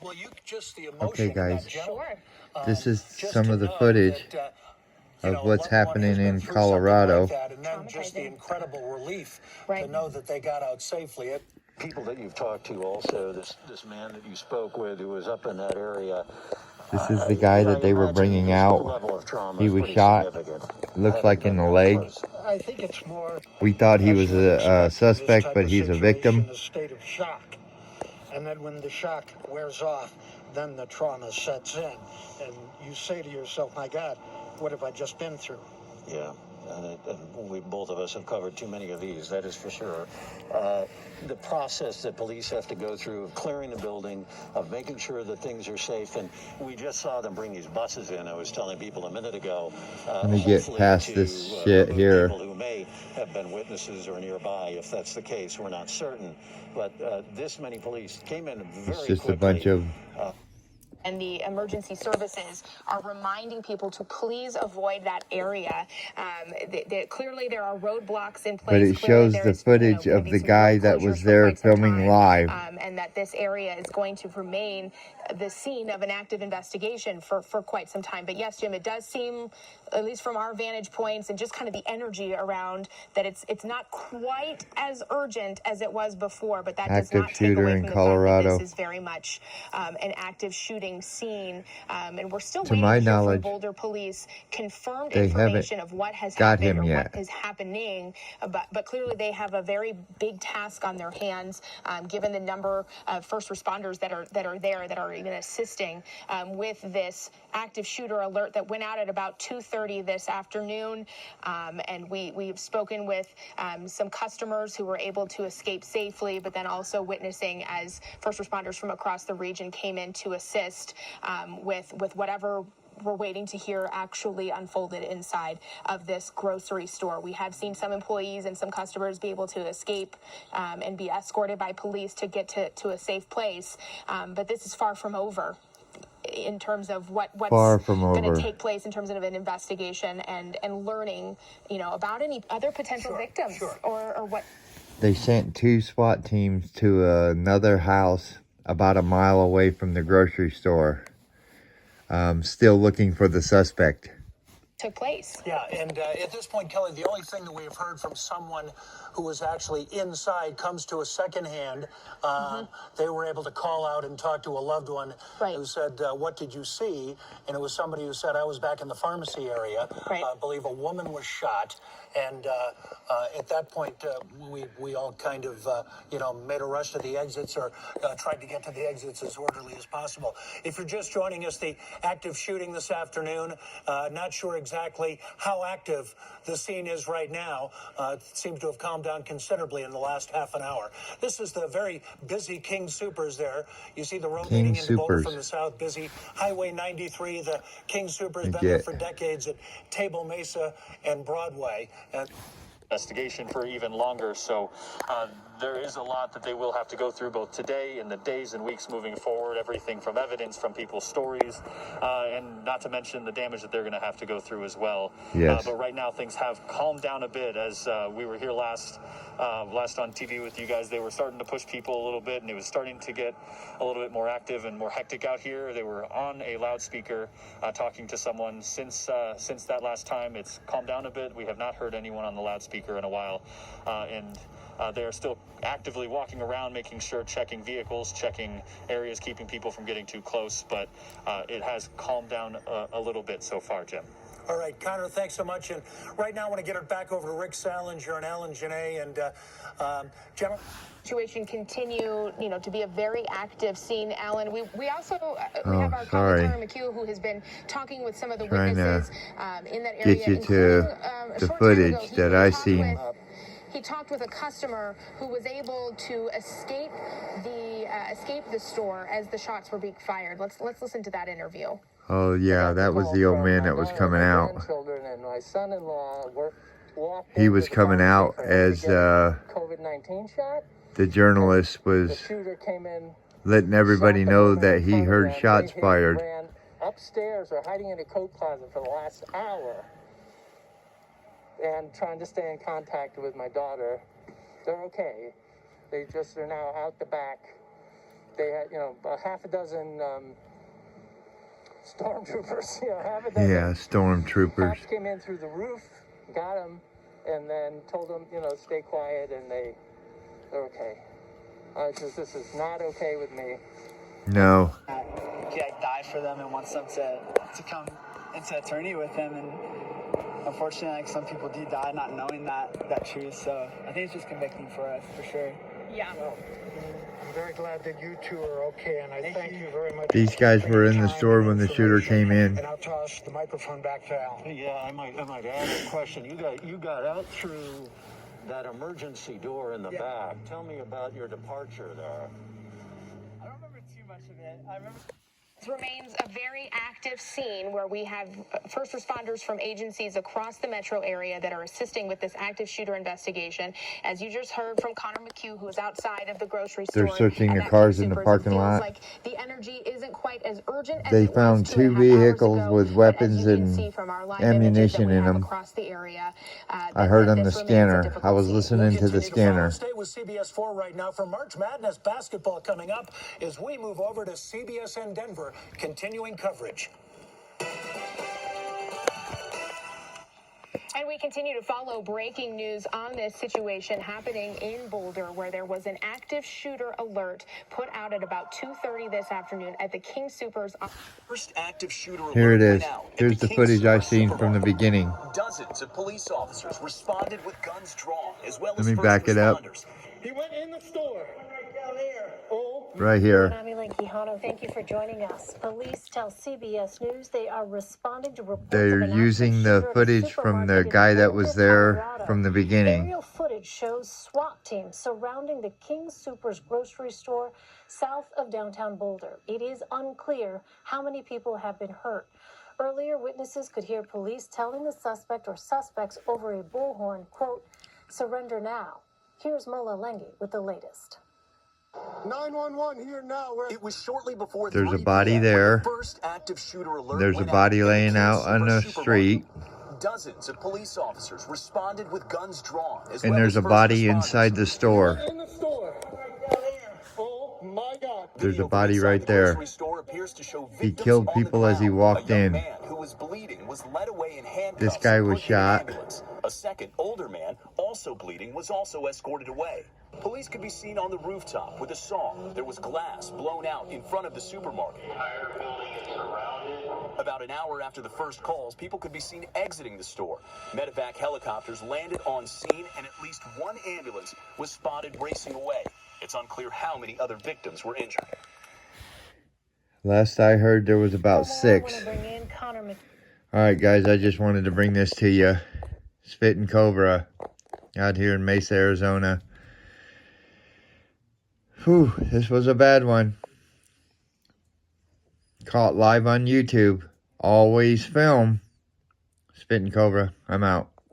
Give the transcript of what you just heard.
Well, you just the Okay, emotion of guys. that gentleman. This is Just some to of the know footage that, of what's loved one has happening been in through something like Colorado. that, and then just the incredible relief to know that they got out safely. People that you've talked to also, this man that you spoke with who was up in that area. This is the guy that they were bringing out. Level of trauma He is was pretty shot. significant. Looks like in the leg. I think it's more. We thought he was as you would a expect in this suspect, type but of he's a situation, victim. a state of shock. And then when the shock wears off, then the trauma sets in. And you say to yourself, my God, what have I just been through? Yeah, and we both of us have covered too many of these, that is for sure. The process that police have to go through of clearing the building, of making sure that things are safe, and we just saw them bring these buses in. I was telling people a minute ago. Let me get past this shit here. People who may have been witnesses or nearby, if that's the case, we're not certain. But this many police came in very quickly. It's just a bunch of and the emergency services are reminding people to please avoid that area. Clearly, there are roadblocks in place. But it shows the footage of the guy that was there filming live. And that this area is going to remain the scene of an active investigation for quite some time. But yes, Jim, it does seem, at least from our vantage points and just kind of the energy around, that it's not quite as urgent as it was before, but that does not take away from the fact that this is very much an active shooting scene, and we're still waiting to hear from Boulder Police confirmed information of what has happened or what is happening, but clearly they have a very big task on their hands, given the number of first responders that are there that are even assisting with this active shooter alert that went out at about 2:30 this afternoon, and we've spoken with some customers who were able to escape safely, but then also witnessing as first responders from across the region came in to assist with whatever we're waiting to hear actually unfolded inside of this grocery store. We have seen some employees and some customers be able to escape and be escorted by police to get to a safe place, but this is far from over in terms of what's going to take place in terms of an investigation and learning, about any other potential victims or what. They sent 2 SWAT teams to another house about a mile away from the grocery store, still looking for the suspect. Took place. Yeah, and at this point, Kelly, the only thing that we have heard from someone who was actually inside comes to a secondhand. They were able to call out and talk to a loved one who said, what did you see? And it was somebody who said, I was back in the pharmacy area. I believe a woman was shot. And at that point, we all kind of, made a rush to the exits or tried to get to the exits as orderly as possible. If you're just joining us, the active shooting this afternoon, not sure exactly how active the scene is right now. It seems to have calmed down considerably in the last half an hour. This is the very busy King Soopers there. You see the road leading into Boulder from the south, busy Highway 93. The King Soopers been there for decades at Table Mesa and Broadway. Investigation for even longer, so there is a lot that they will have to go through both today and the days and weeks moving forward, everything from evidence, from people's stories, and not to mention the damage that they're going to have to go through as well. But right now things have calmed down a bit. As we were here last on TV with you guys, they were starting to push people a little bit, and it was starting to get a little bit more active and more hectic out here. They were on a loudspeaker talking to someone. Since that last time, it's calmed down a bit. We have not heard anyone on the loudspeaker in a while, and they're still actively walking around, making sure, checking vehicles, checking areas, keeping people from getting too close, but it has calmed down a little bit so far, Jim. All right, Connor, thanks so much. And right now I want to get it back over to Rick Salinger and Alan Genet and General. Situation continue, to be a very active scene, Alan. We also we have our colleague Connor McHugh, who has been talking with some of the witnesses in that area. Get you to the footage that I seen. He talked with a customer who was able to escape the store as the shots were being fired. Let's listen to that interview. Oh yeah, that was the old man that was coming out. My son-in-law He was coming out as COVID-19 shot. The journalist was letting everybody know that he heard shots fired. Ran upstairs or hiding in a coat closet for the last hour and trying to stay in contact with my daughter. They're okay. They just are now out the back they had, a half a dozen stormtroopers, half a dozen. Yeah, stormtroopers. Cops came in through the roof, got them, and then told them, stay quiet, and they're okay. This is not okay with me. No. He died for them and wants them to come into attorney with him, and unfortunately, some people do die not knowing that truth. So I think it's just convicting for us, for sure. Yeah. Well, I'm very glad that you two are okay, and I thank you very much. These guys were in the store when the shooter came in. And I'll toss the microphone back to Al. Yeah, I might add a question. You got out through that emergency door in the back. Tell me about your departure there. I don't remember too much of it. I remember. Remains a very active scene where we have first responders from agencies across the metro area that are assisting with this active shooter investigation. As you just heard from Connor McHugh, who is outside of the grocery store. They're searching and the that cars King in the Soopers, parking it feels lot. like the energy isn't quite as urgent as They it was found 2.5 two hours vehicles ago, with but weapons as you can and see from our live ammunition images that we in have them. across the area, I heard on the this remains a scanner. difficult I was scene. listening to the scanner. Stay with CBS 4 right now for March Madness basketball coming up as we move over to CBSN Denver, continuing coverage. And we continue to follow breaking news on this situation happening in Boulder, where there was an active shooter alert put out at about 2:30 this afternoon at the King Soopers. First active shooter alert Here it is. went out at Here's the King footage I Soopers seen from the supermarket. beginning. Dozens of police officers responded with guns drawn, as well Let as me first back it up. responders. He went in the store. Right down there. Oh. Right here. Konami Quijano, thank you for joining us. Police tell CBS News they are responding to reports They're of an using active the shooter at a footage from the supermarket in guy that Boulder, was there Colorado. from the beginning. Aerial footage shows SWAT teams surrounding the King Soopers grocery store south of downtown Boulder. It is unclear how many people have been hurt. Earlier, witnesses could hear police telling the suspect or suspects over a bullhorn, quote, "Surrender now." Here's Mola Lengi with the latest. 911 here now. It was shortly before There's a 3 body p.m. when there. the first active shooter alert There's a went body out at laying King out on the Soopers supermarket. street. Dozens of police officers responded with guns drawn, as And well there's as a first body responders. inside the store. In the store. Right down there. Oh, my God. There's a Video body from right inside the there. grocery store appears to show He victims killed on the people as he ground. walked A young in. man who was bleeding was led away in handcuffs. This guy and was put in an shot. ambulance. A second, older man, also bleeding, was also escorted away. Police could be seen on the rooftop with a song. There was glass blown out in front of the supermarket. About an hour after the first calls, people could be seen exiting the store. Medevac helicopters landed on scene, and at least one ambulance was spotted racing away. It's unclear how many other victims were injured. Last I heard, there was about I want 6. to bring in Connor McHugh. Alright guys, I just wanted to bring this to you. Spitting Cobra out here in Mesa, Arizona. Whew, this was a bad one. Caught live on YouTube. Always film. Spitting Cobra, I'm out.